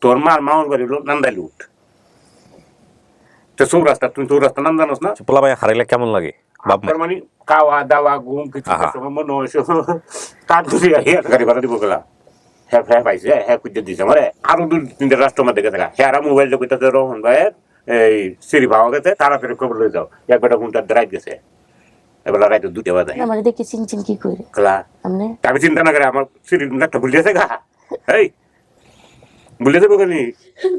তোর মার মামার বাড়ি হলো নান্দাইল উঠ তো চৌরাস্তা তুমি চৌরাস্তা নাম জানোস না পোলা ভাই হারাইলে কেমন লাগে বাপ মা তার মানে খাওয়া দাওয়া ঘুম কিছু আহা। সময় মনে হয়েছে তার খুশি গাড়ি ভাড়া দিব গেলা হ্যাঁ হ্যাঁ পাইছে হ্যাঁ খুঁজে দিছে মানে আরো দুই তিনটে রাষ্ট্রমার দেখে থাকা হ্যাঁ মোবাইল কইতাছে রোহন ভাইয়ের এই সিঁড়ি ভাওয়া গেছে তাড়াতাড়ি খবর লয়ে যাও এক বেটা ঘন্টার রাইত গেছে এবার রাইতে 2টা বাজে আমার দেখে চিনচিন কি করে খেলা আপনি আমি চিন্তা না করে আমার সিঁড়ির নাকটা ভুলিয়েছে গা এই ভুলিয়েছে বোকানি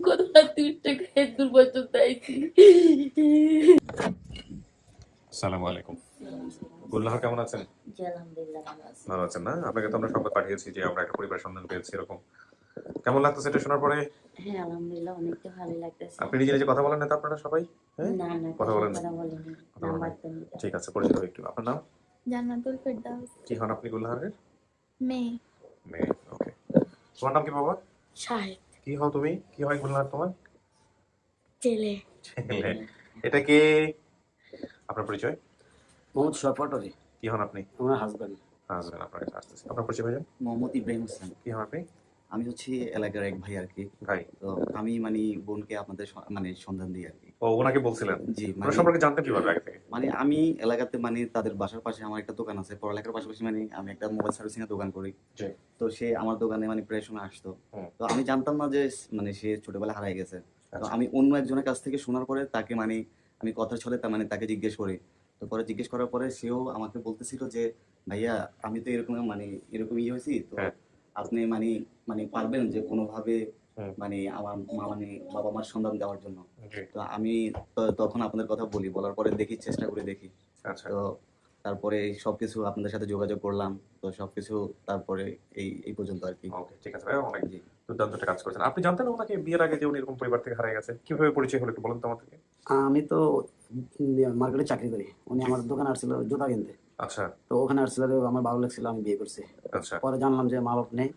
কত 30 টাকা দূর পর্যন্ত আইছি। আসসালামু আলাইকুম গুল্লাহার কেমন আছেন জি আলহামদুলিল্লাহ ভালো আছি। ভালো আছেন না আপনাকে তো আমরা সংবাদ পাঠিয়েছি যে আমরা একটা পরিবার সন্ধান পেয়েছি এরকম কেমন লাগতেছে এটা শোনার পরে হ্যাঁ আলহামদুলিল্লাহ অনেকটা ভালো লাগতেছে। আপনি নিজে নিজে কথা বলেন না তো আপনারা সবাই হ্যাঁ না না কথা বলেন কথা বলিনি কথা বলেন নাম্বার নাই। তো নিতে ঠিক আছে পরিচিত হই একটু আপনার নাম জান্নাতুল ফেরদাউস কি হন আপনি গুল্লাহারের মেয়ে মেয়ে ওকে তোমার নাম কি বাবা শাহেদ কি হও তুমি কি হয় গুল্লাহার তোমার ছেলে ছেলে এটা কে আপনার পরিচয় মোহাম্মদ সোহাগ পাটোয়ারি কি হন আপনি আমার হাজব্যান্ড। আসবেন আপনার কাছে আসতেছি আপনার পরিচয় ভাইজান মোহাম্মদ ইব্রাহিম হোসেন। কি হন আপনি আমি হচ্ছি এলাকার এক ভাই আর কি। ভাই তো আমি মানে বোনকে আপনাদের মানে সন্ধান দিই আর কি। ও ওনাকে বলছিলেন জি ওনার মানে সম্পর্কে জানতেন কিভাবে আগে থেকে মানে আমি এলাকাতে মানে তাদের বাসার পাশে আমার একটা দোকান আছে, পড়ালেখার পাশাপাশি মানে আমি একটা মোবাইল সার্ভিসিং এর দোকান করি। জি। তো সে আমার দোকানে মানে প্রায় সময় আসতো। হুম। তো আমি জানতাম না যে মানে সে ছোটবেলায় হারাই গেছে। তো আচ্ছা। আমি অন্য একজনের কাছ থেকে শোনার পরে তাকে মানে আমি কথার ছলে মানে তাকে জিজ্ঞেস করি। তো পরে জিজ্ঞেস করার পরে সেও আমাকে বলতেছিল যে ভাইয়া আমি তো এরকম মানে এরকম হয়েছি, তো হ্যাঁ। আপনি মানে মানে পারবেন যে কোনোভাবে হুম। মানে আমার মানে বাবা মার সন্ধান দেওয়ার জন্য। জি তো আমি তখন আপনাদের কথা বলার পরে দেখি, চেষ্টা করে দেখি। আচ্ছা তো তারপরে সবকিছু আপনাদের সাথে যোগাযোগ করলাম, তো সবকিছু তারপরে এই পর্যন্ত আর কি। ওকে ঠিক আছে ভাই অনেক জি। দুর্দান্ত একটা কাজ করেছেন আপনি জানতেন ওনাকে বিয়ের আগে যে উনি এরকম পরিবার থেকে হারিয়ে গেছে কিভাবে পরিচয় হলো একটু বলুন তো আমাদেরকে আমি তো মার্কেটে চাকরি করি, উনি আমার দোকানে আসছিল জুতা কিনতে। আচ্ছা তো ওখানে আসছিল, আমার ভালো লাগছিল, আমি বিয়ে করছি। আচ্ছা পরে জানলাম যে মা বাপ নেই।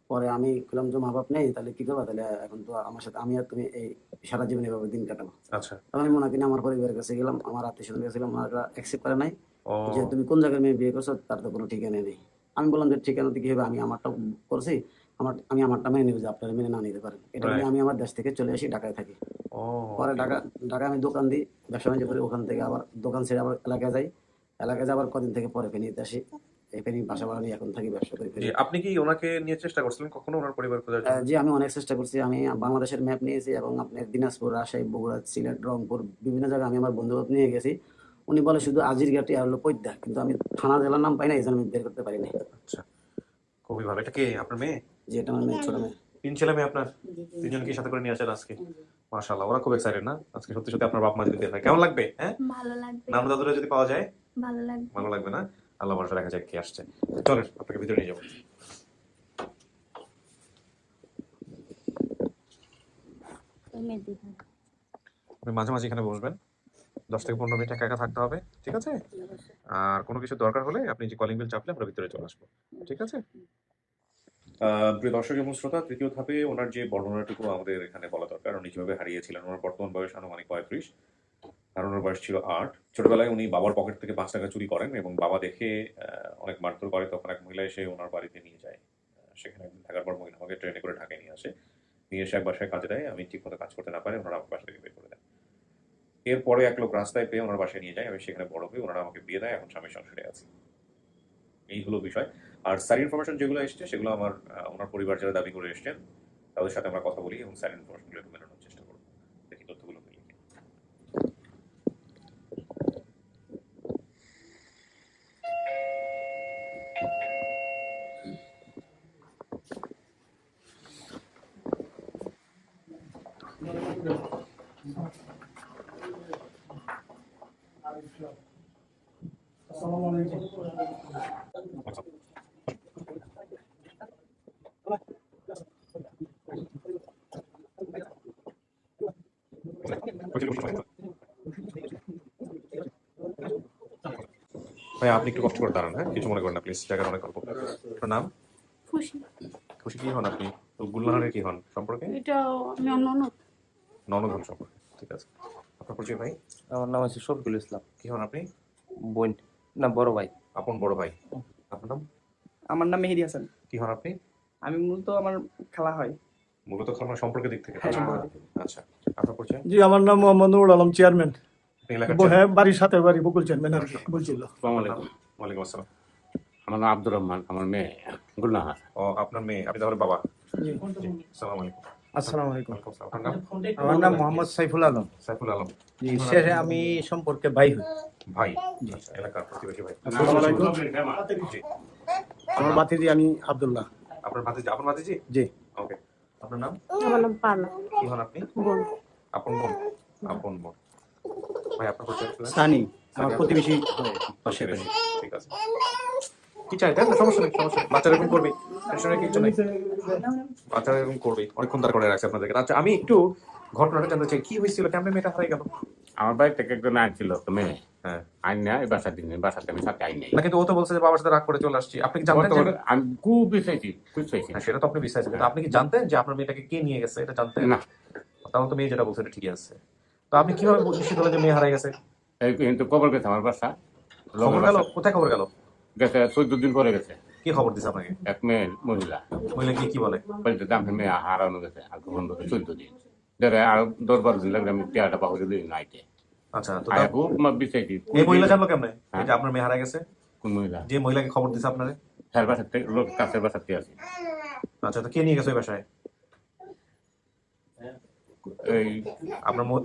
পরে আমি বললাম যে মা বাপ নেই, তাহলে কি করবো, তাহলে এখন তো আমার সাথে আমি আর তুমি এই সারা জীবন এভাবে দিন কাটাবো। আচ্ছা তখন আমি ওনাকে নিয়ে আমার পরিবারের কাছে গেলাম, আমার আত্মীয় স্বজন গেছিলাম, ওনারা অ্যাকসেপ্ট করে নাই ও যে তুমি কোন জায়গায় মেয়ে বিয়ে করছো, তার তো কোনো ঠিকানা নেই। আমি বললাম যে ঠিকানাতে কি হবে, আমি আমারটা করছি, আমি আমারটা মেনে নেবো, যে আপনারা মেনে না নিতে পারেন। এটা বলে Right. আমি আমার দেশ থেকে চলে আসি, ঢাকায় থাকি। ও পরে ঢাকা আমি দোকান দিই, ব্যবসা বাণিজ্য করি। ওখান থেকে আবার দোকান ছেড়ে আবার এলাকায় যাই, এলাকায় যাবার কদিন থেকে পরে ফেনীতে আসি। এই ফেনী বাসা ভাড়া নিয়ে এখন থাকি, ব্যবসা করি। জি আপনি কি ওনাকে নিয়ে চেষ্টা করছিলেন কখনো ওনার পরিবার খোঁজার জন্য জি আমি অনেক চেষ্টা করছি, আমি বাংলাদেশের ম্যাপ নিয়েছি এবং আপনার দিনাজপুর, রাজশাহী, বগুড়া, সিলেট, রংপুর বিভিন্ন জায়গায় আমি আমার বন্ধু নিয়ে গেছি। উনি বলে শুধু আজিরঘাটি আর হলো পৈদ্যা, কিন্তু আমি থানা জেলার নাম পাই না, এই জন্য আমি বের করতে পারি নাই। আচ্ছা খুবই ভালো এটা কে আপনার মেয়ে যে এটা আমার মেয়ে, ছোট মেয়ে। 3 ছেলে মেয়ে আপনার জি, জি, 3 জনকে সাথে করে নিয়ে আসেন আজকে জি। মাশাআল্লাহ ওরা খুব এক্সাইটেড না আজকে সত্যি সত্যি আপনার বাপ মা যদি দেখে কেমন লাগবে হ্যাঁ ভালো লাগবে, নানু দাদুরা যদি পাওয়া যায় ভালো লাগবে। ভালো লাগবে না আল্লাহ ভরসা দেখা যাক কে আসছে চলেন আপনাকে ভিতরে নিয়ে যাবো তুমি দিবা আপনি মাঝে মাঝে এখানে বসবেন 10 থেকে 15 মিনিট একা একা থাকতে হবে ঠিক আছে আর কোনো কিছু দরকার হলে আপনি যে কলিং বেল চাপলে আমরা ভিতরে চলে আসবো ঠিক আছে প্রিয় দর্শক এবং শ্রোতা তৃতীয় ধাপে ওনার যে বর্ণনাটুকু আমাদের এখানে বলা দরকার উনি যেভাবে হারিয়েছিলেন ওনার বর্তমান বয়স আনুমানিক 35 আর ওনার বয়স ছিল 8 ছোটবেলায় উনি বাবার পকেট থেকে 5 টাকা চুরি করেন এবং বাবা দেখে অনেক মারধর করে তখন এক মহিলা এসে ওনার বাড়িতে নিয়ে যায় সেখানে একদিন থাকার পর মহিলা আমাকে ট্রেনে করে ঢাকায় নিয়ে আসে নিয়ে এসে এক বাসায় কাজে দেয় আমি ঠিক মতো কাজ করতে না পারি ওনারা আমাকে বাসা থেকে বের করে দেন এরপরে এক লোক রাস্তায় পেয়ে ওনার বাসায় নিয়ে যায় আমি সেখানে বড় হয়ে ওনারা আমাকে বিয়ে দেয় এখন স্বামীর সংসারে আছি এই হলো বিষয় আর স্যার ইনফরমেশন যেগুলো এসছে সেগুলো আমার ওনার পরিবার যারা দাবি করে এসছেন তাদের সাথে আমরা কথা বলি এবং স্যার ইনফরমেশনগুলো একটু মেলানোর চেষ্টা করবো দেখি তথ্যগুলো মিলিয়ে আচ্ছা ভাই আপনি একটু কষ্ট করে দাঁড়ান হ্যাঁ কিছু মনে করেন না প্লিজ জায়গার অনেক অল্প আপনার নাম খুশি, খুশি কি হন আপনি তো গুলনাহারের কি হন সম্পর্কে এটা আমি ননদ। ননদ হন সম্পর্কে ঠিক আছে আপনার পরিচয় ভাই আমার নাম হচ্ছে শফিকুল ইসলাম। কি হন আপনি বোন না বড় ভাই। আপন বড় ভাই আপনার নাম আমার নাম মেহেদি হাসান। কি হন আপনি আমি মূলত আমার খালা হয়। মূলত আপনার সম্পর্কের দিক থেকে? আচ্ছা, আপনার পরিচয়? জি, আমার নাম মোহাম্মদ নুরুল আলম, চেয়ারম্যান। আপনি এলাকার হ্যাঁ, বাড়ির সাথে বাড়ি, বকুল চেয়ারম্যান আর কি বলছিল। আসসালামু আলাইকুম। ওয়ালাইকুম আসসালাম। আমার নাম আব্দুর রহমান, আমার মেয়ে গুলনাহার। ও, আপনার মেয়ে, আপনি তাহলে বাবা? জি। জি, আসসালামু আলাইকুম। আসসালামু আলাইকুম। ওয়ালাইকুম আসসালাম। আপনার নাম? আমার নাম মোহাম্মদ সাইফুল আলম। সাইফুল আলম। জি, শেষে আমি সম্পর্কে ভাই হই। ভাই? আচ্ছা, এলাকার প্রতিবেশী ভাই। আসসালামু আলাইকুম। জি। আমার বাতিজি আমি আব্দুল্লাহ। আপনার ভাতিজি? আপন ভাতিজি? জি। ওকে। আপনার নাম? আমার নাম পার্লা কি হন আপনি? বোন। আপন বোন? আপন বোন। ভাই, আপনার পরিচয়? সানি, আমার প্রতিবেশী পাশে পাশে। ঠিক আছে। কি চাইতেন? সমস্যা নেই, সমস্যা নেই। বাচ্চারা এরকম করবে, টেনশনের কিছু নেই। বাচ্চারা এরকম করবে, অনেকক্ষণ দাঁড় করে রাখছে আপনাদেরকে। আচ্ছা, আমি একটু ঘটনাটা জানতে চাই, কি হয়েছিল, কেমন মেয়েটা হারিয়ে গেল? আমার বাড়ি থেকে একজন আনছিল তো মেয়ে, হ্যাঁ। আইন না এই বাসার দিন, বাসাতে আমি সাথে আইন নাই। না, কিন্তু ও তো বলছে যে বাবার সাথে রাগ করে চলে আসছি। আপনি কি জানতেন যে? আমি খুব বিষয়ছি, হ্যাঁ, সেটা তো আপনি বিশ্বাস করেন। আপনি কি জানতেন যে আপনার মেয়েটাকে কে নিয়ে গেছে? এটা জানতেন না। তাহলে তো মেয়ে যেটা বলছে এটা ঠিকই আছে। তো আপনি কিভাবে নিশ্চিত হলেন যে মেয়ে হারিয়ে গেছে? এই কিন্তু খবর গেছে আমার বাসা, খবর গেল? কোথায় খবর গেল? গেছে 14 দিন পরে গেছে। কি খবর দিছে আপনাকে? এক মেয়ে মহিলা মহিলা কি বলে? বলতে আপনার মেয়ে হারানো গেছে, আর বন্ধ 14 দিন ধরে, আর 10-12 দিন লাগবে, আমি টিয়াটা পাহরে দিই নাইটে। আচ্ছা, তো আয়া খুব বিষয়টি। এই মহিলা জানলো কেমনে হ্যাঁ। যে আপনার মেয়ে হারিয়ে গেছে? কোন মহিলা? যে মহিলাকে খবর দিছে আপনারে? হ্যাঁ, বাসার থেকে লোক, কাছের বাসার থেকে আছে। আচ্ছা, তো কে নিয়ে গেছে ওই বাসায়? এই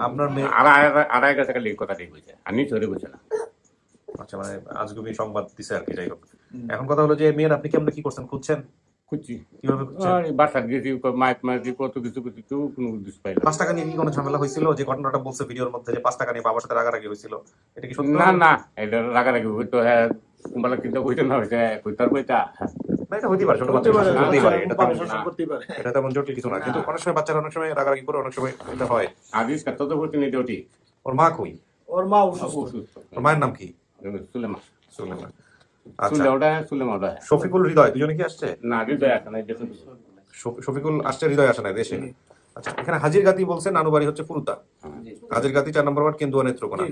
আপনার মেয়ে? আড়াই গেছে খালি এই কথাটাই বলছে, আর নিচ ধরে বলছে না। আচ্ছা, মানে আজগুবি সংবাদ দিছে আর কি। যাই হোক, এখন কথা হলো যে মেয়ের আপনি কেমনে কি করছেন? খুঁজছেন খুঁজছি, কিভাবে? খুঁজছেন? বাসার গেছি, মাইক মারছি, কত কিছু করছি, তো কোনো উদ্দেশ্য পাইলাম 5 টাকা নিয়ে কি কোনো ঝামেলা হয়েছিল? যে ঘটনাটা বলছে ভিডিওর মধ্যে যে 5 টাকা নিয়ে বাবার সাথে রাগারাগি হয়েছিল, এটা কি সত্য? না। না, এটা রাগারাগি হইতো, হ্যাঁ কুম্বালা কিন্তু হইতো না, হয়েছে কইতার বইটা। না, এটা হতেই পারে, ছোট বাচ্চা হতে পারে, হতেই পারে, এটা তেমন শাসন না। করতেই পারে। এটা তেমন জটিল কিছু না, কিন্তু অনেক সময় বাচ্চারা অনেক সময় রাগারাগি করে, অনেক সময় এটা হয়। আজিজ কত তো করতে নিতে ওটি ওর মা কই? ওর মা অসুস্থ। ওর মায়ের নাম কি? সুলেমা। সুলেমান। সুলে আচ্ছা, ওটা, সুলেমা ওটা। শফিকুল, হৃদয় দুজনে কি আসছে? না, হৃদয় আছে না, দেখুন। শফিকুল আসছে, হৃদয় আসে না দেশে। আচ্ছা, এখানে হাজির গাতি বলছে, নানু বাড়ি হচ্ছে ফুরুদা। হাজির গাতি 4 নম্বর ওয়ার্ড, কেন্দুয়া নেত্রকোনা।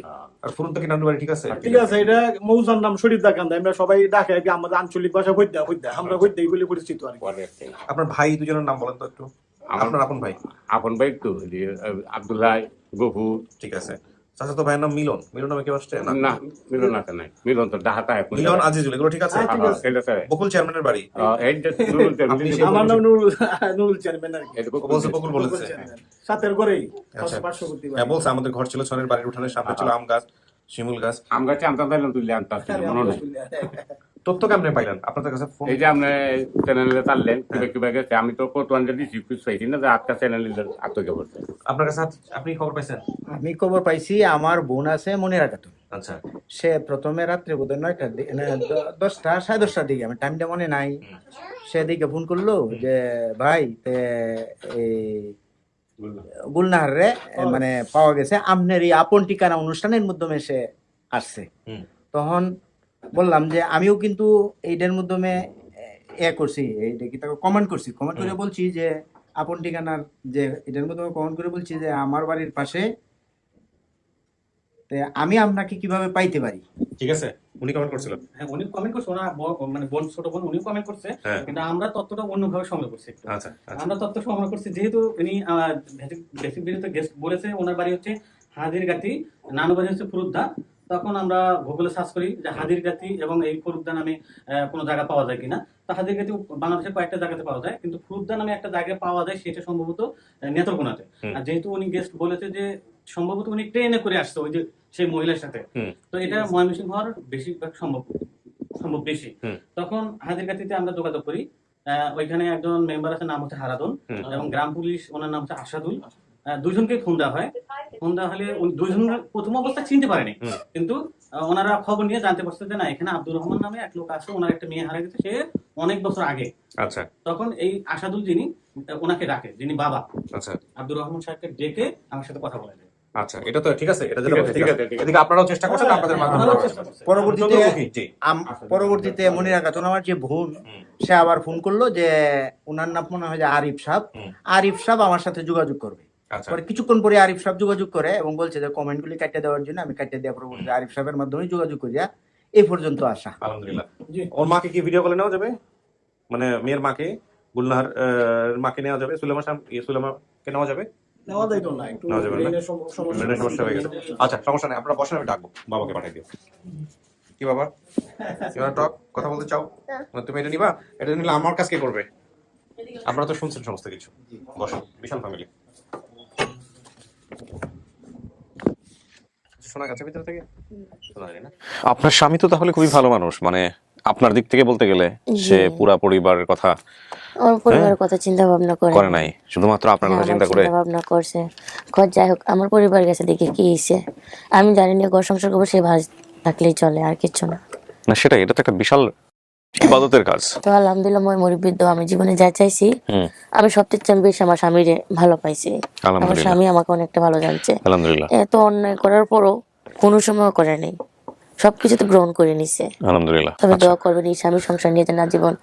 আর ফুরুদা কি নানু বাড়ি? ঠিক আছে, ঠিক আছে, এটা মৌজার নাম শরীফ দাকান্দা, আমরা সবাই ডাকে আর কি, আমাদের আঞ্চলিক ভাষা হইদা, আমরা হইদাই বলে পরিচিত আর কি। আপনার ভাই দুজনের নাম বলেন তো একটু। আপনার আপন ভাই? আপন ভাই তো আব্দুল্লাহ, গফুর। ঠিক আছে। চাচা তো ভাইয়ের নাম মিলন। মিলন নামে কেউ আসছে না? না, মিলন আছে নাই, মিলন তো ডাহাতা এখন। মিলন, আজিজুল, এগুলো ঠিক আছে? বকুল চেয়ারম্যানের বাড়ি। আমার নাম নুরুল চেয়ারম্যান আর কি। বলছে, বকুল বলেছে। সাথের ঘরেই আচ্ছা। পার্শ্ববর্তী বাড়ি। হ্যাঁ, বলছে আমাদের ঘর ছিল ছনের বাড়ির উঠানের সামনে ছিল আম গাছ, শিমুল গাছ। আম গাছে আমটা পাইলাম, তুললে আনতে আসছিল, মনে নেই। তথ্য কেমনে পাইলেন? আপনাদের কাছে ফোন? এই যে আপনি চ্যানেলে চাললেন, কিবা গেছে, আমি তো কোরআনটা দিছি, কিছু পাইছি না, যে আটটা চ্যানেল আত্মকে পড়ছে। আপনার কাছে আপনি খবর পাইছেন? আমি খবর পাইছি, আমার বোন আছে মনিরা খাতুন। আচ্ছা। সে প্রথমে রাত্রে বোধহয় 9টার দিকে, 10টা, 10:30টার দিকে, আমার টাইমটা মনে নাই। সে দিকে ফোন করলো যে ভাই এই গুলনাহার রে মানে পাওয়া গেছে, আপনার এই আপন ঠিকানা অনুষ্ঠানের মাধ্যমে সে আসছে। তখন বললাম যে আমিও কিন্তু এইটার মাধ্যমে করছি, এইটা কি তাকে কমেন্ট করছি, কমেন্ট করে বলছি যে আপন ঠিকানার, যে এটার মাধ্যমে কমেন্ট করে বলছি যে আমার বাড়ির পাশে, আমি আপনাকে কিভাবে পাইতে পারি। ঠিক আছে, উনি কমেন্ট করছিলেন? হ্যাঁ, উনি কমেন্ট করছে, ওনার মানে বোন, ছোট বোন, উনিও কমেন্ট করছে, কিন্তু আমরা তথ্যটা অন্যভাবে সংগ্রহ করছি। আচ্ছা, আমরা তথ্য সংগ্রহ করছি যেহেতু উনি বেসিক ভিডিওতে গেস্ট বলেছে ওনার বাড়ি হচ্ছে হাজিরগাতি, নানু বাড়ি হচ্ছে ফুরুদ্দা। তখন আমরা গুগলে সার্চ করি যে হাজিরগাতি এবং এই ফুরুদ্দা নামে কোনো জায়গা পাওয়া যায় কিনা। তো হাজিরগাতি বাংলাদেশের কয়েকটা জায়গাতে পাওয়া যায়, কিন্তু ফুরুদ্দা নামে একটা জায়গায় পাওয়া যায়, সেটা সম্ভবত নেত্রকোনাতে। আর যেহেতু উনি গেস্ট বলেছে যে সম্ভবত উনি ট্রেনে করে আসছে ওই যে সেই মহিলার সাথে, তো এটা ময়মনসিংহ হওয়ার বেশিরভাগ সম্ভব বেশি। তখন হাজিরগাতিতে আমরা যোগাযোগ করি, ওইখানে একজন মেম্বার আছে, নাম হচ্ছে হারাদন, এবং গ্রাম পুলিশ, ওনার নাম হচ্ছে আসাদুল। দুইজনকে ফোন দেওয়া হয়। ফোন দেওয়া হলে দুইজন প্রথম অবস্থায় চিনতে পারেনি, কিন্তু ওনারা খবর নিয়ে জানতে পারছে যে না, এখানে আব্দুর রহমান নামে এক লোক আছে, ওনার একটা মেয়ে হারা গেছে, সে অনেক বছর আগে। আচ্ছা। তখন এই আসাদুল যিনি ওনাকে ডাকে, যিনি বাবা, আচ্ছা, আব্দুর রহমান সাহেবকে ডেকে আমার সাথে কথা বলে। আচ্ছা, এটা তো ঠিক আছে, এটা ঠিক আছে। এদিকে আপনারাও চেষ্টা করছেন, আপনাদের মাধ্যমে পরবর্তীতে মনিরা খাতুন, আমার যে বোন, সে আবার ফোন করলো যে ওনার নাম মনে হয় যে আরিফ সাহেব, আরিফ সাহেব আমার সাথে যোগাযোগ করবে। পরে কিছুক্ষণ পরে আরিফ সাহেব যোগাযোগ করে এবং বলছে যে কমেন্টগুলি কাটতে দেওয়ার জন্য। আমি কাটতে দেওয়া পরবর্তীতে আরিফ সাহেবের মাধ্যমে যোগাযোগ করিয়া এই পর্যন্ত আসা। আলহামদুলিল্লাহ। ওর মাকে কি ভিডিও কলে নেওয়া যাবে? মানে মেয়ের মাকে গুলনাহার মাকে নেওয়া যাবে, সুলেমাকে নেওয়া যাবে? নেওয়া যাইতো না, একটু নেওয়া যাবে না? ব্রেনের ব্রেনের সমস্যা হয়ে গেছে। আচ্ছা সমস্যা নেই, আপনারা বসেন, আমি ডাকবো, বাবাকে পাঠিয়ে দিও। কি বাবা, টক কথা বলতে চাও? তুমি এটা নিবা? এটা নিলে আমার কাজ কে করবে? আপনারা তো শুনছেন সমস্ত কিছু, বসো, বিশাল ফ্যামিলি। শোনা গেছে ভিতর থেকে? শোনা যায় না? আপনার স্বামী তো তাহলে খুবই ভালো মানুষ, মানে আপনার দিক থেকে বলতে গেলে সে পুরা পরিবারের কথা আমার পরিবারের কথা চিন্তা ভাবনা করে নাই, শুধুমাত্র আপনার কথা চিন্তা করে। চিন্তা ভাবনা করছে। যাই হোক, আমার পরিবার গেছে দেখে কি হয়েছে, আমি জানি না, ঘর সংসার করবো, সে ভালো থাকলেই চলে, আর কিছু না। না সেটাই, এটা তো একটা বিশাল ইবাদতের কাজ। তো আলহামদুলিল্লাহ, মই মুরব্বির দোয়া, আমি জীবনে যা চাইছি, আমি সবচেয়ে চেয়ে বেশি আমার স্বামীরে ভালো পাইছি। আমার স্বামী আমাকে অনেকটা ভালো জানছে, আলহামদুলিল্লাহ। এত অন্যায় করার পরও কোনো সময় করে নেই, সবকিছু তো গ্রহণ করে নিছে, আলহামদুলিল্লাহ। তবে দোয়া করবেন এই স্বামী সংসার নিয়ে যেন জীবন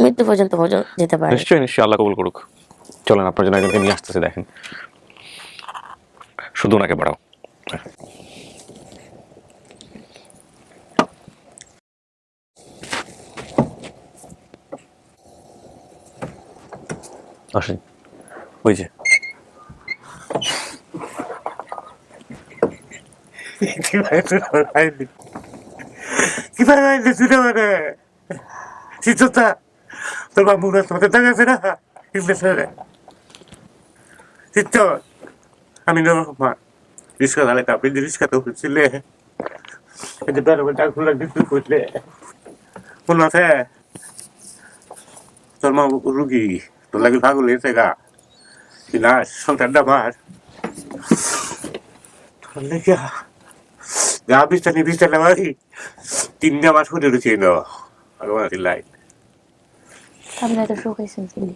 মৃত্যু পর্যন্ত যেতে পারে। নিশ্চয়ই নিশ্চয়ই, আল্লাহ কবুল করুক। চলেন, আপনার জন্য একজনকে নিয়ে আসতেছে, দেখেন, শুধু ওনাকে বাড়াও। আসেন, ওই যে তোর বাবু তোমাদের দেখা আছে না, আমি রহমান রিক্সা চালাইতে, আপনি যে রিক্সাতে উঠছিলে, এই যে বেরোবেটা খোলা কিছু করলে মনে আছে? তোর মা রুগী, তোর লাগে পাগল হয়েছে গা, বিনাশ সংসারটা আমার যা বিস্তানি বিস্তানে বাড়ি 3 মাস করে রয়েছে লাইন। আপনারা তো শুকাইছেন চিনি।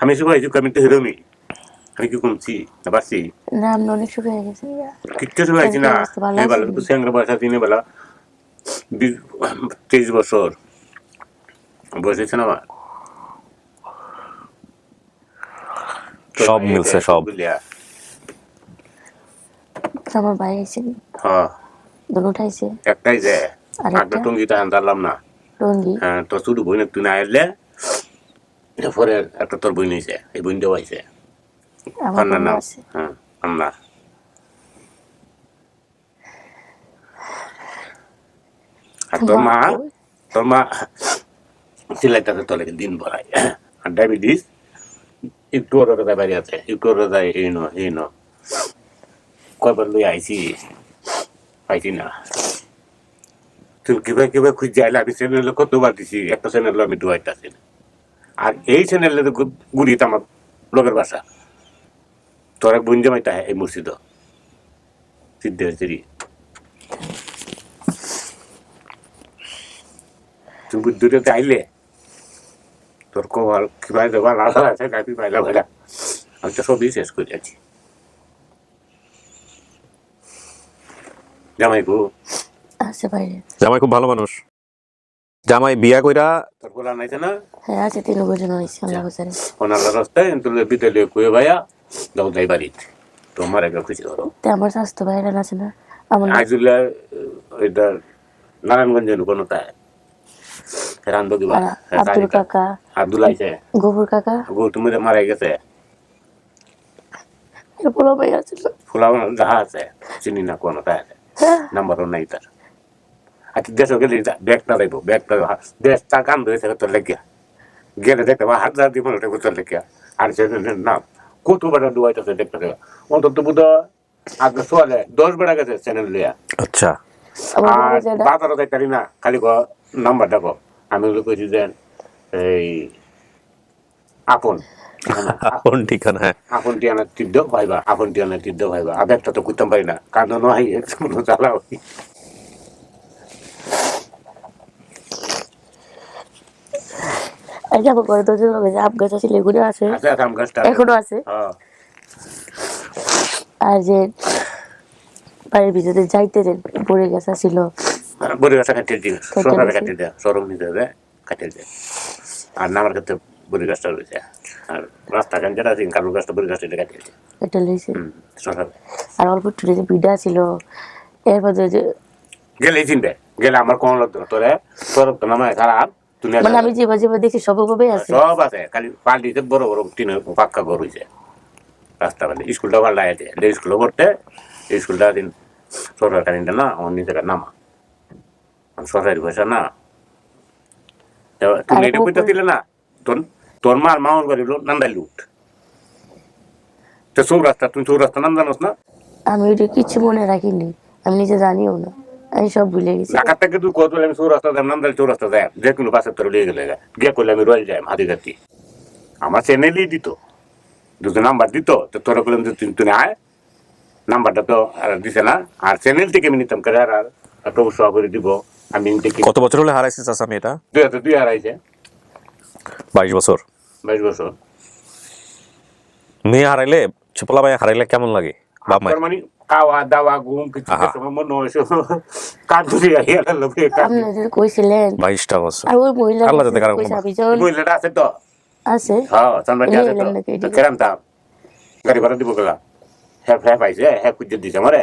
আমি শুকাই আমি তো হিরোমি, আমি কি কমছি না পারছি? না, আপনি অনেক শুকিয়ে গেছেন। কিচ্ছু শুকাইছি না, বেলা তো স্যাংরা বয়স আছে, বেলা 23 বছর বয়স হয়েছে না আমার। সব মিলছে, সব। আমার ভাই আইছে, হ্যাঁ দুটো আইছে, একটাই যে আরেকটা? একটা টঙ্গিটা আনতারলাম না, টঙ্গি। হ্যাঁ, তোর ছোট বই তুই না এলে পরে একটা তোর বই নিয়েছে, এই বইটাও আইছে, আমার নাম বোনও আছে। হ্যাঁ আন্না। আর তোর মা সিলাইটাতে তোলে দিন ভরাই, আর ডায়াবেটিস একটু ওর বাইরে আছে, একটু ওর যায় এই ন কয়বার লই আইছি, পাইছি না। তুমি কিভাবে খুঁজে আইলে, আমি চ্যানেলে কতবার দিছি, একটা চ্যানেল আমি ডুয়াইতেছি না, আর এই চ্যানেলে গুড়িতে আমার লোকের বাসা, তোর এক বোন জামাইটা এই মসজিদ সিদ্ধি। তুমি বুদ্ধুটাতে আইলে তোর কল কিভাবে দেবা লাল আছে কাকি পাইলা ভাইলা, আমি তো সবই শেষ করে আছি। জামাই গো আছে বাইরে। জামাই খুব ভালো মানুষ। জামাই বিয়া কইরা তোর গোলা নাইছে না? হ্যাঁ আছে, 3 বছর হয়েছে, আল্লাহ বছরে। ওনার রাস্তায় তুলে বিদ্যালয়ে কুয়ে ভাইয়া যাও যাই বাড়িতে, তোমার একটা খুশি করো। আমার স্বাস্থ্য বাইরে আছে না, আমার আইজুল্লা এটা নারায়ণগঞ্জের কোনো তাই রান্ধো দিবা। আব্দুল কাকা, আব্দুল আইছে, গফুর কাকা, গো তুমি মারা গেছে, পোলা ভাই আছে, ফুলা যাহা আছে চিনি না কোনো তাই নাম্বারও নাই তার। আচ্ছা দেশ গেলে ব্যাগটা দেব, ব্যাগটা দেশ তা কান ধরেছে তোর লেগিয়া গেলে দেখতে বা হাত দিব তোর লেগিয়া, আর সে নাম কত বেড়া ডুবাইতেছে দেখতে দেবা, অন্তত বোধ আগে সোয়ালে 10 বেড়া গেছে চ্যানেল লিয়া। আচ্ছা, আর বাজারও দেখতারি না, খালি নাম্বার দেখো। আমি কইছি যে এই আপন ঠিকানা, আপন টিয়ানা তীর্থ ভাইবা, আপন টিয়ানা তীর্থ ভাইবা, আবেগটা তো করতাম পারি না, কারণ নয় চালাও। যাবো করে তো আম গাছ আছে, লেগুনে আছে, আম গাছটা এখনো আছে। আর যে বাড়ির ভিতরে যাইতে দেন পড়ে গেছে ছিল, বড়ি গাছটা কাটিয়ে দিই, সরকারে কাটিয়ে দেয়, সরম নিতে হবে কাটিয়ে দেয়। আর নামার ক্ষেত্রে বড়ি গাছটা রয়েছে, আর রাস্তা গান যেটা আছে কালু গাছটা বড়ি গাছটা কাটিয়ে দেয়, এটা লইছে। সরকার আর অল্প একটু যে পিঠা ছিল, এরপর যে গেলে চিনবে, গেলে আমার কোন লোক তোরে তোর তো নামায় খারাপ তুমি মানে আমি যেভাবে যেভাবে দেখি সবভাবে আছে। সব আছে, খালি পাল্টিতে বড় বড় টিনের পাক্কা ঘর হয়েছে রাস্তা পাল্টে। স্কুলটা পাল্টাই আছে, স্কুলে পড়তে স্কুলটা দিন সরকারি না, আমার নিজের নামা সরকারি পয়সা না। তুমি এটা কইতে দিলে না, তোর তোর মার মামার বাড়ি নান্দাই লুট, তো চৌরাস্তা, তুমি চৌরাস্তা নাম জানোস না? আমি ওইটা কিছু মনে রাখিনি, আমি নিজে জানিও না, আমি সব ভুলে গেছি। ঢাকার থেকে তুই কত আমি চৌরাস্তা যাই, নান্দাই চৌরাস্তা যাই, যে কোনো বাসের তোর লিয়ে গেলে গিয়ে করলে আমি রয়েল যাই হাতিঘাতি। আমার চ্যানেলই দিত, দুটো নাম্বার দিত, তো তোরা করলাম যে তুই আয়, নাম্বারটা তো আর দিছে না। আর চ্যানেল থেকে আমি নিতাম করে, আর একটা উৎসাহ করে দিব আমি। কত বছর হলে হারাইছে চাচা আমি এটা? 2002 হারাইছে, 22 বছর। 22 বছর। মেয়ে হারাইলে, ছোপলা ভাই হারাইলে কেমন লাগে বাপ মায়ের? মানে খাওয়া দাওয়া ঘুম কিছু সময় মনে হয়েছে কাঁদুরি আপনাদের কইছিলেন 22টা বছর। আর ওই মহিলা আল্লাহ যাতে কারো কইছে আমি যখন মহিলাটা আছে তো, আছে হ্যাঁ চান্দাটি আছে তো, কেরাম তা গাড়ি ভাড়া দিব গেলা, হ্যাঁ হ্যাঁ পাইছে, হ্যাঁ খুঁজে দিছে আমারে।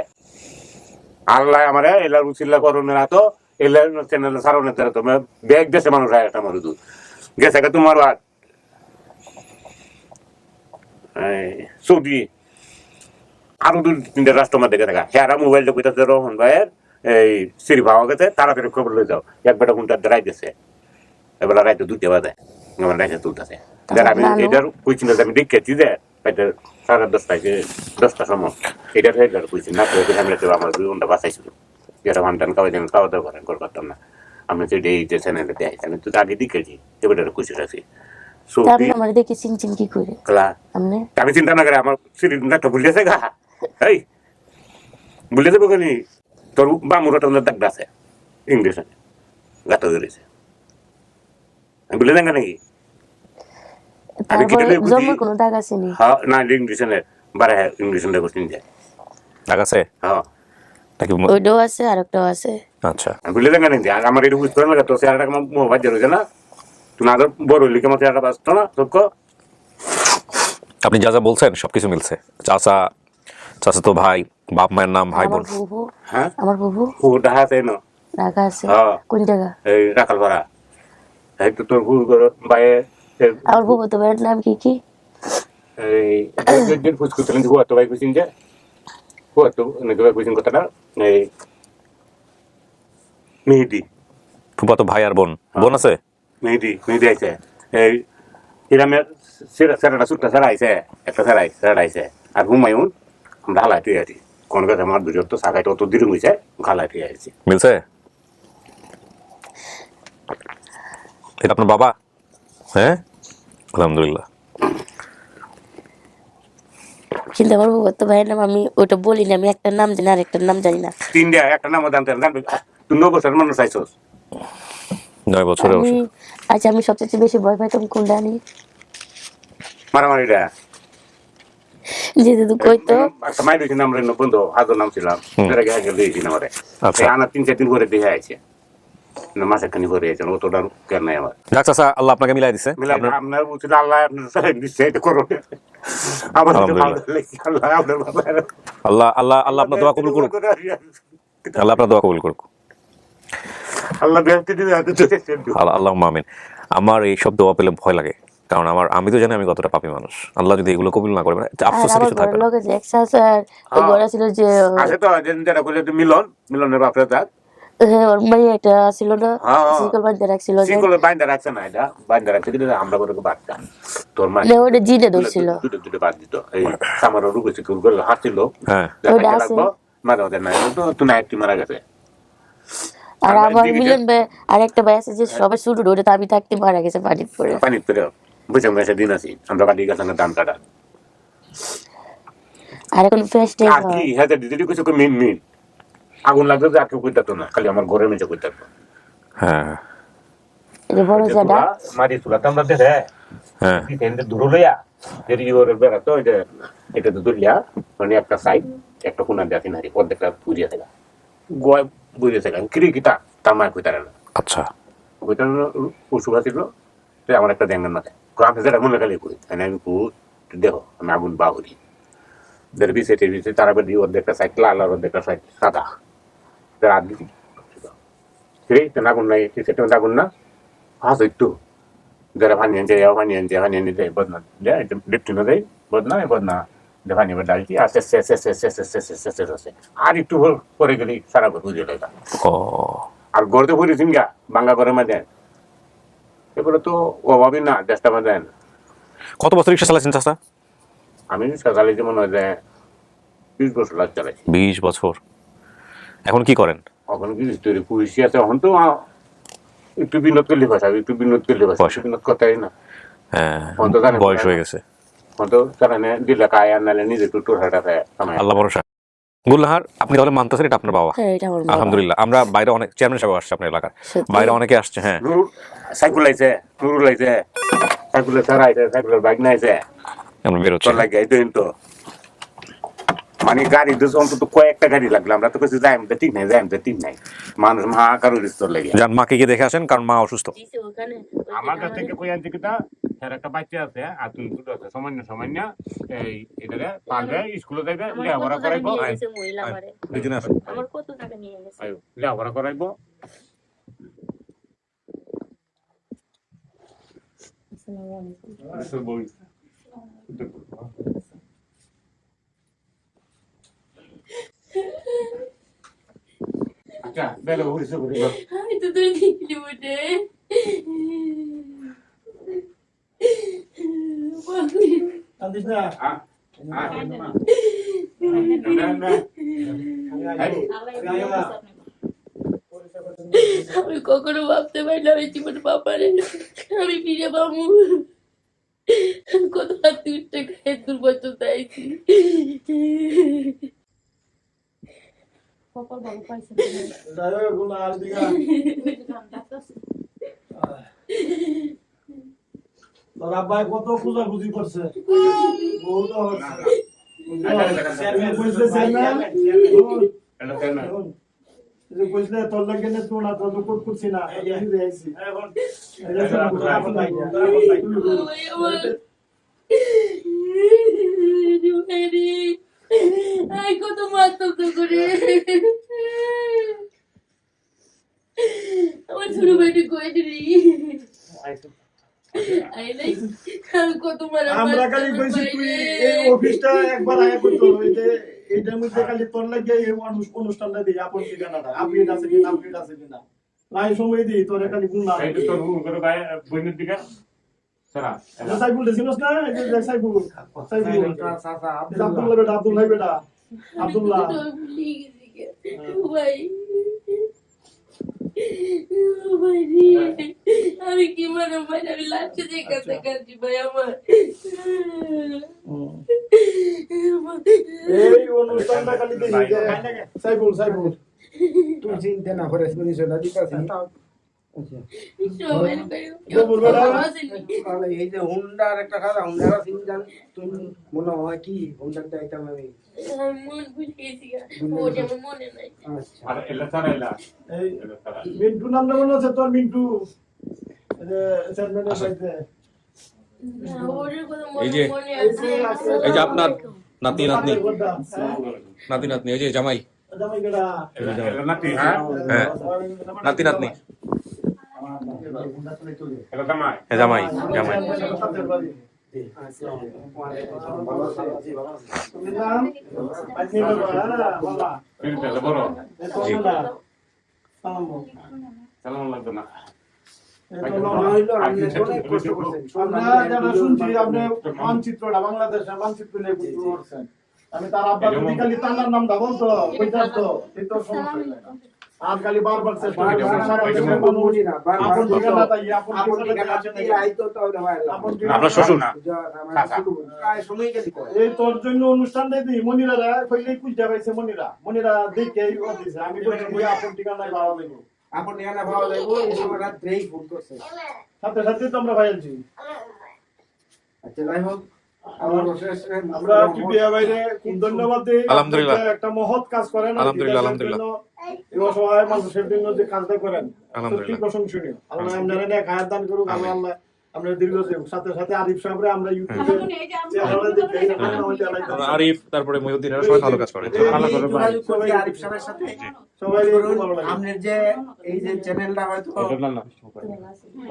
আল্লাহ আমারে এলার উচিল্লা করোনা না তো, এলার চ্যানেল সারণে তারা তো ব্যাগ দেশে মানুষ আয় একটা মারু দুধ গেছে তোমার বাদ সৌদি আরো 2-3টা রাষ্ট্র মধ্যে দেখা হেরা মোবাইলটা কইতাছে রহমান ভাইয়ের এই সিঁড়ি পাওয়া গেছে, তাড়াতাড়ি খবর লয়ে যাও। এক বেটা ঘন্টা রাই গেছে, এবার রাইতে 2টা বাজে আমার রাইতে তুলতেছে। আমি এটার কইছি না, আমি দেখেছি যে এটা 10:30 সময় এটা কইছি না, আমি আমার 2 ঘন্টা বাঁচাইছিল, যেটা ভান্টান খাওয়াই দেন, খাওয়া দাওয়া করেন করতাম না। আমি তো এই যে চ্যানেলে দেখাইছি, আমি তো আগে দেখেছি, এবার খুশি রাখছি। আমার দেখি চিনচিন কি করে আমি চিন্তা না করে আমার সিলিন্ডারটা ভুলিয়েছে গা, এই ভুলিয়েছে বলি তোর বামুরটা দাগটা আছে ইংলিশ গাতা ধরেছে, আমি ভুলে যাঙ্গা নাকি? কোনো দাগ আছে নি? হ্যাঁ না, ইংলিশে বারে ইংলিশে কোশ্চিন যায় দাগ আছে। হ্যাঁ ওইটাও আছে আর একটাও আছে। আচ্ছা আমি ভুলে যাঙ্গা নাকি? আমার এটা বুঝতে পারে না তো, চেহারাটা মোবাইল ধরেছে না, তুমি আদর বড় লিখে আমার চেহারাটা বাঁচতো না সব। আপনি যা যা বলছেন সবকিছু মিলছে। চাচা, চাচা তো ভাই, বাপ মায়ের নাম, ভাই বোন। হ্যাঁ আমার বুবু ঢাকা আছে না? ঢাকা আছে। কোন জায়গা? এই রাখালপাড়া। এই তো তোর বুবু করে বাইরে। আমার বুবু তো ভাইয়ের নাম কি কি? এই ফুসকুতলেন হুয়া তো ভাই কইছিন যে, হুয়া তো নাকি ভাই কইছিন কথাটা, এই মেহেদি। ফুপা তো ভাই আর বোন, বোন আছে? মেহেদি আইছে, এই হিরামের সেরাটা সুটটা সেরা আইছে, একটা সেরা আইছে। আর হুমায়ুন আমরা হালাইতে আছি, কোন কথা আমার দুজন তো সাকাইতে অত দূরে হয়েছে, হালাইতে আছি। মিলছে? এটা আপনার বাবা? হ্যাঁ আলহামদুলিল্লাহ। কিন্তু আমার বুবু তো ভাইয়ের নাম আমি ওটা বলি না, আমি একটা নাম জানি আর একটা নাম জানি না। 3টা একটা নামও জানতে তুই 9 বছর মানুষ আইছস। 9 বছরে আচ্ছা আমি সবচেয়ে বেশি ভয় পাইতাম কোনটা জানি? মারামারিটা যে দিদু কইতো একটা মাইর হয়েছে নাম রেন বন্ধু আদর নাম ছিলাম, এর আগে আগে দিয়েছি না আমারে। আনা 3-4 দিন করে দিয়ে আইছে, মাসে খানি করে আইছে, অতটা কেন নাই আমার। যাক চাচা, আল্লাহ আপনাকে মিলাই দিছে। আপনার উচিত আল্লাহ আপনার দিচ্ছে, এটা করো আমার আল্লাহ আল্লাহ আল্লাহ আপনার দোয়া কবুল করুক, আল্লাহ আপনার দোয়া কবুল করুক, আল্লাহ আল্লাহ আমিন। আমার এই সব দোয়া পেলে ভয় লাগে, কারণ আমি তো জানি আমি কতটা পাপী মানুষ। আল্লাহ যদি এগুলো কবুল না করে, আফসোসের কিছু থাকবে না। ঘরে ছিল যে আছে তো যেটা কইলে মিলনের বাপরে দাঁত ওর মাই একটা ছিল না, সিকল বাঁধতে রাখছিল, সিকল বাঁধতে রাখছে না, এটা বাঁধতে রাখছে কিন্তু আমরা করে বাঁধতাম। তোর মা ওটা জিনে ধরছিল, দুটো বাদ দিত। এই সামার রুগী সিকল করে হাঁটছিল, হ্যাঁ ওটা আছে মাঝে মাঝে নাই তো তুই নাইটি মারা গেছে। আর আমার মিলন ভাই আর একটা ভাই আছে যে সবাই শুরু ওটা তো আমি থাকতে মারা গেছে পানিতে পড়ে বুঝে গেছে দিন আছি আমরা বাড়ি গেছে না দাম কাটা। আর এখন ফ্রেশ ডে কি হ্যাঁ দিদি কিছু মিন আগুন লাগবে যে আর কেউ কইতাতো না, খালি আমার ঘরে নিচে কইতাতো। হ্যাঁ এই বড় জায়গা মারি তুলাতে আমরা দেখে হ্যাঁ এন্ড দূর লইয়া যদি ওর বেড়া তো এটা তো দুলিয়া মানে একটা সাইড একটা কোণা দেখি নারি অর্ধেকটা পুড়িয়ে থাকা গয় বুঝে থাকা কিটা তার মায় কইতারে না। আচ্ছা ওইটা পশু ছিল আমার একটা দেঙ্গার মাথায় আমি যেটা মনে খালি করি আমি দেখো আমি আগুন বাহুরি বিছে তারা বেদি অর্ধেকটা সাইড লাল আর অর্ধেকটা সাইড সাদা আগুন নাই সেটা আগুন না হাস একটু যারা পানি আনছে পানি আনছে বদনা দেখতে না দেয় বদনা পানি ডালছি আস্তে আস্তে আর একটু পরে গেলেই সারা ঘর বুঝে লেখা আর গড়তে পড়েছেন গা বাঙ্গা ঘরের মাঝে এগুলো তো অভাবই না দেশটা মাঝে। কত বছর রিক্সা চালাচ্ছেন চাচা? আমি চালাইছি মনে হয় যে 20 বছর লাগ চালাইছি। 20 বছর। এখন কি করেন? এখন কি তৈরি পুলিশি আছে, এখন তো একটু বিনোদ করলে ভাষা বিনোদ করতেই না। হ্যাঁ, এখন তো জানেন বয়স হয়ে গেছে। এখন তো চালানে দিলে কায় আর নালে নিজে একটু টোটাটা কামাই। আল্লাহ ভরসা। গুলনাহার, আপনি তাহলে মানতেছেন এটা আপনার বাবা? হ্যাঁ, এটা আমার বাবা। আলহামদুলিল্লাহ। আমরা বাইরে অনেক চেয়ারম্যান সাহেব আসছে আপনার এলাকার, সত্যি? বাইরে অনেকে আসছে। হ্যাঁ, সাইকেল আইছে, নুরুল আইছে, সাইকেলের সারা আইছে, সাইকেলের বাইক না আইছে, আমরা বেরোচ্ছি। তোর লাগে আইতো কিন্তু মানে গাড়ি তো অন্তত কয়েকটা গাড়ি লাগলো। আমরা তো কিছু যাই ঠিক নাই মানুষ হাহাকার স্তর লাগে। যান, মাকে গিয়ে দেখে আসেন, কারণ মা অসুস্থ। আমার কাছ থেকে কই আনছি কিটা এর একটা বাচ্চা আছে আর তুমি দুটো আছে সামান্য এই এটাকে পারবে স্কুলে যাবে লেখাপড়া করাইবো। দুজনে আসেন। আমার কত টাকা নিয়ে গেছে? লেখাপড়া করাইবো। আচ্ছা বেলা উড়িছে আমি তো তোর দেখলি বটে। কান্দিস না। আমি কখনো ভাবতে পারি না আমি জীবন বাপারে আমি ফিরে পাবো। কত হাত উঠতে খায় দূর পর্যন্ত আইছি। তোর আব্বাই কত খুঁজাখুঁজি করছে, বহুত কইসলে তোর লাগে না তো না তোর কোট করছি না আইছি কত মারতাম তো করে আমার ছোট ভাইটি কয়ে দিলি কত মারা। আমরা খালি কইছি তুই এই অফিসটা একবার আয়া করতে হবে যে এইটার মধ্যে খালি তোর লাগে এই অনুষ্ঠানটা দিই আপন ঠিকানাটা আপডেট আছে কিনা নাই সময় দিই তোরে খালি গুণ না এই তোর করে ভাই বইনের দিকে সারা সাইকুল দেখিনস না এই যে সাইকুল আব্দুল্লাহ বেটা আব্দুল্লাহ ভাই আমি কি মানে ভাই আমি লাস্টে যে কাছে কাঁদছি ভাই আমার এই অনুষ্ঠানটা খালি দেখি সাইকুল তুই চিন্তা না করে পরিচয়টা দিতাছি। এই যে হুন্ডার একটা খাতা হুন্ডার চিন্তা তুমি মনে হয় কি হুন্ডার দায়িত্ব আমি মন ভুলে গেছি ওটা আমার মনে নাই। আর এলা সারা এলা এই মিন্টু নাম মনে আছে তোর মিন্টু চেয়ারম্যানের সাথে এই যে আপনার নাতি এই যে জামাই নাতি। হ্যাঁ হ্যাঁ, নাতি এলা জামাই জামাই বড় সালাম লাগবে না। আমরা যারা শুনছি আপনি মানচিত্রটা বাংলাদেশের মানচিত্র নিয়ে করছেন, আমি তার আব্বা যদি খালি তার নামটা বলতো ওইটার তো এই তো সমস্যা নাই। আর খালি বারবার চেষ্টা আপনার শ্বশুর না এই তোর জন্য অনুষ্ঠানটা দিই মনিরা কইলেই খুঁজতে পাইছে মনিরা দেখে দিছে আমি আপন ঠিকানায় ভাড়া দেবো আপন ঠিকানা ভাড়া দেবো এই সময় রাত্রেই ফোন করছে সাথে সাথে তো আমরা ভাইয়াছি। আচ্ছা যাই হোক আমরা টিপিয়া বাইরে খুব ধন্যবাদ দিই। আলহামদুলিল্লাহ একটা মহৎ কাজ করেন আলহামদুলিল্লাহ এই অসহায় মানুষের জন্য যে কাজটা করেন সত্যি প্রশংসনীয়। আল্লাহ আপনারা নেক হায়াত দান করুক। আল্লাহ আপনার দীর্ঘ সাথে সাথে আরিফ সাহেবরে আমরা ইউটিউবে চেহারা দেখে এটা নাম হইতে লাগছে আরিফ, তারপরে মহিউদ্দিন, এরা সবাই ভালো কাজ করে। সবাই আরিফ সাহেবের সাথে সবাই ভালো লাগে আপনার যে এই যে চ্যানেলটা হয়তো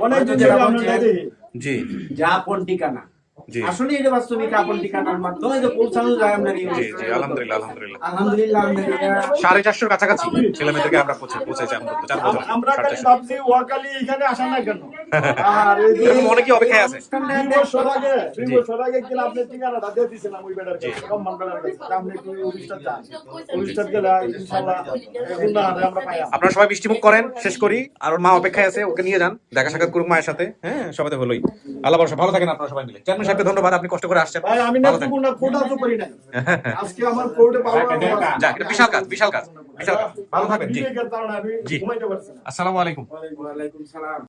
অনেক দিন যেটা ধরে আমরা বলছে, দেখি জি যা আপন ঠিকানা, জি আসলে এটা বাস্তবিক আপন ঠিকানার মাধ্যমে যে পৌঁছানো যায় আমরা জি জি, আলহামদুলিল্লাহ আলহামদুলিল্লাহ। আলহামদুলিল্লাহ আলহামদুলিল্লাহ 450 কাছাকাছি ছেলে মেয়েদেরকে আমরা পৌঁছেছি আমরা 4 বছর। আমরা খালি ভাবছি ওয়াকালি এখানে আসা না কেন আর এই যে এরকম অনেকেই অপেক্ষায় আছে। 2 বছর আগে কিনা আপনি ঠিকানাটা দিয়ে দিয়েছিলাম ওই বেটার কাছে সম্মান বেটার কাছে আপনি একটু অনুষ্ঠান যান অনুষ্ঠান গেলে ইনশাআল্লাহ গুন্ডা আমরা পাই আপনারা সবাই মিষ্টিমুখ করেন, শেষ করি। আর ওর মা অপেক্ষায় আছে, ওকে নিয়ে যান, দেখা সাক্ষাৎ করুক মায়ের সাথে। হ্যাঁ, সবাই তো হলোই। আল্লাহ ভরসা, ভালো থাকেন আপনারা সবাই মিলে। চেয়ারম্যান সাহেবকে ধন্যবাদ, আপনি কষ্ট করে আসছেন। ভাই আমি না ভালো থাকেন। কোনটা কোটা তো করি না আজকে আমার কোর্টে পাওয়া যাক, এটা বিশাল কাজ, বিশাল কাজ, বিশাল কাজ। ভালো থাকবেন। জি বিবেকের কারণে আমি জি। ঘুমাইতে পারছি না আসসালামু আলাইকুম। ওয়ালাইকুম সালাম।